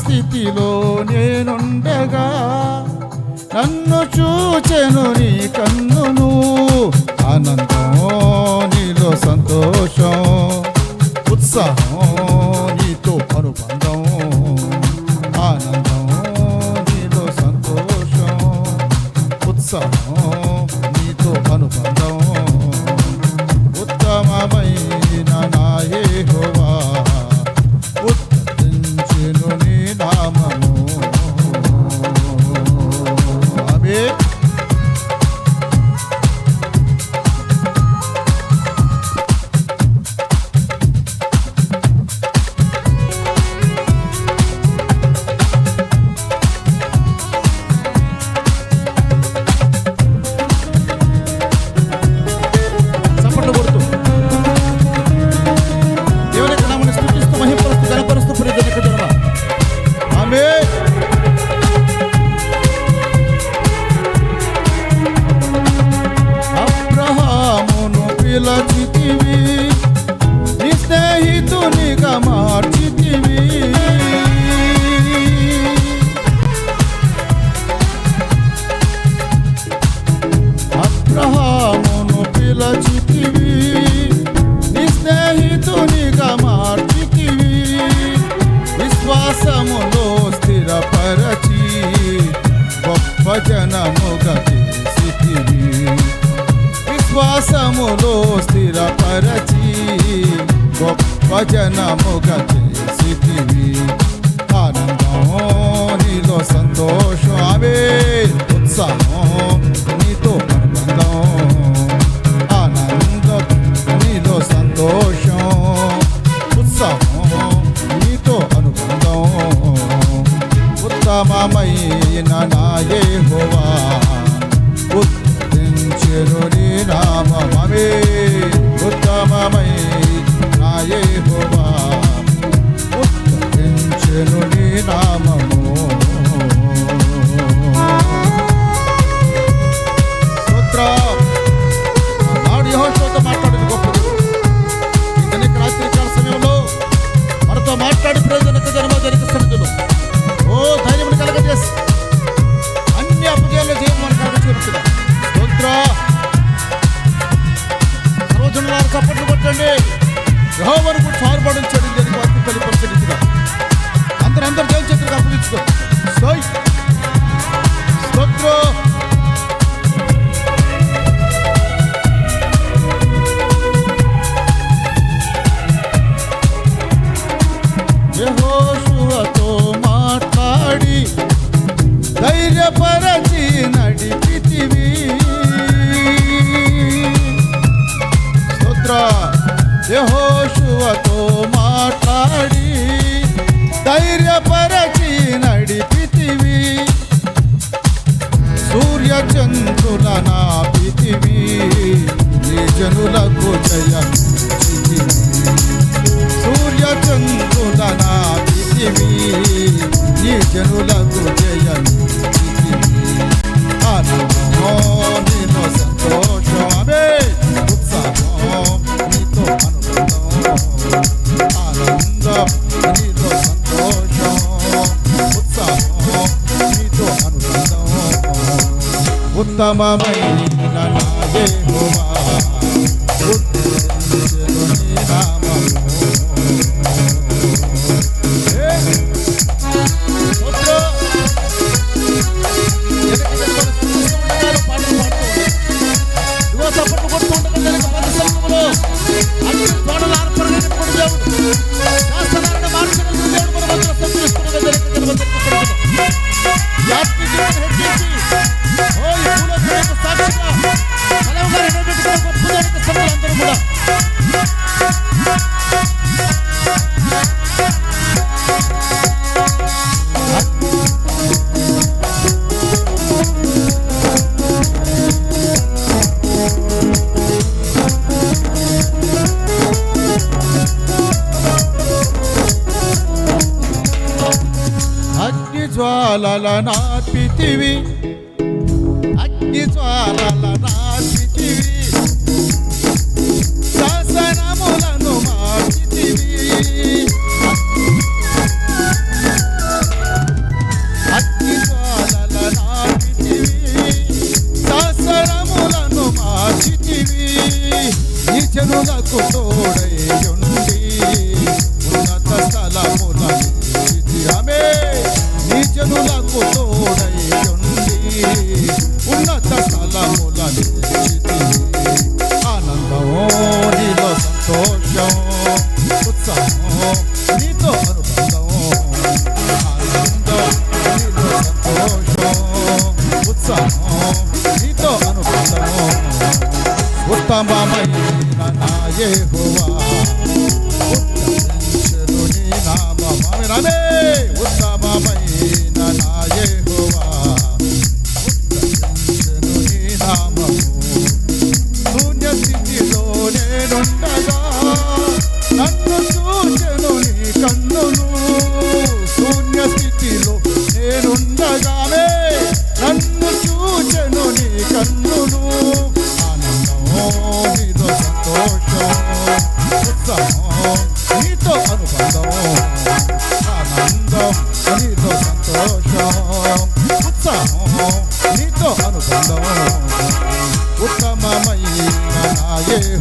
స్థితిలో నేనుండగా నన్ను చూచెను నీ కన్నును. ఆనందం నీలో సంతోషం, ఉత్సాహం నీతో అనుబంధం. ఆనందం నీలో సంతోషం, ఉత్సాహం నీతో అనుబంధం. ఉత్తమమైన నా యెహోవా ఉత్తరించెను నీ నామము. ఆమేన్. అబ్రహామును పిలచితివి, నీ స్నేహితునిగా మార్చితివి. అబ్రహామును పిలచితివి, నీ స్నేహితునిగా మార్చితివి. విశ్వాసములో స్థిరపరచి గొప్ప జనముగా చేసితివి. విశ్వాసములో స్థిరపరచి గొప్ప జనముగా చేసితివి. ఆనందం నీలో సంతోషం, ఆమేన్. ఉత్సాహం నీతో అనుబంధం. ఆనందం నీలో సంతోషం, ఉత్సాహం నీతో అనుబంధం. ఉత్తమమైన నా యెహోవా ఉత్తరించెను నీ నామము. ఆమేన్. ఉత్తమమైన నా యెహోవా ఉత్తరించెను నీ నామము. స్తోత్రం. నాడు యెహోషువతో మాట్లాడిన గొప్పది. ఇతనికి రాత్రికాల సమయంలో మనతో మాట్లాడి ప్రయోజనక జనమ జరిగిస్తున్నది. ఓ ధైర్యం కలగజేసి అన్ని అపజయాలు జయం మనకు కలగచేరుతుంది. సర్వజనులారు చప్పట్లు కొట్టండి. యెహోవాను గురించి ఆర్భాటించండి. దీనికి వాక్యం తెలియపరిచేట్టుగా అందరూ దేవుని చేతులకు అప్పగించుకో. స్తోత్రం. యెహోషువతో మాట్లాడి ధైర్యపరచి నడిపితివి. స్తోత్రం. యెహోషువతో మాట్లాడి ధైర్యపరచి నడిపితివి. సూర్య చంద్రుల నాపితివి, నీ జనులకు జయమిచ్చితివి. సూర్య చంద్రుల నాపితివి, నీ జనులకు జయమిచ్చితివి. ఆనందమో నీలో సంతోషం, ఆమేన్. ఉత్సాహం నీతో అనుబంధం. ఆనందం నీలో సంతోషం, ఉత్సాహం నీతో అనుబంధం. ఉత్తమమైన నా యెహోవా ఉత్తరించెను నీ నామము. జ్వాలల నార్పితివి, అగ్ని జ్వాలల నార్పితివి. శాసనములను మార్చితివి. నాకు తోడై ఉండి ఉన్నత స్థలముల నిలిచితి. ఆమేన్. నీ జనులకు తోడై ఉండి ఉన్నత స్థలముల నిలిచితి. ఆనందమో నీలో సంతోషం ఉత్సాహం నీతో అనుబంధం. ఆనందం నీలో సంతోషం ఉత్సాహం నీతో అనుబంధం. ఉత్తమమైన నా యెహోవా ఉత్తరించెను నీ నామం. ఆమేన్. ఉత్తమమైన నా యెహోవా ఉత్తరించెను నీ నామము. శూన్య స్థితిలో నేనుండగా నన్ను చూచెను నీ కన్నులు. శూన్య స్థితిలో నేనుండగా నన్ను చూచెను నీ కన్నులు. ఆనందమో నీతో సంతోషం ఉత్సాహం నీతో అనుబంధం. ఆనందం నీతో సంతోషం ఉత్సాహం నీతో అనుబంధం. ఉత్తమమైన నా యెహోవా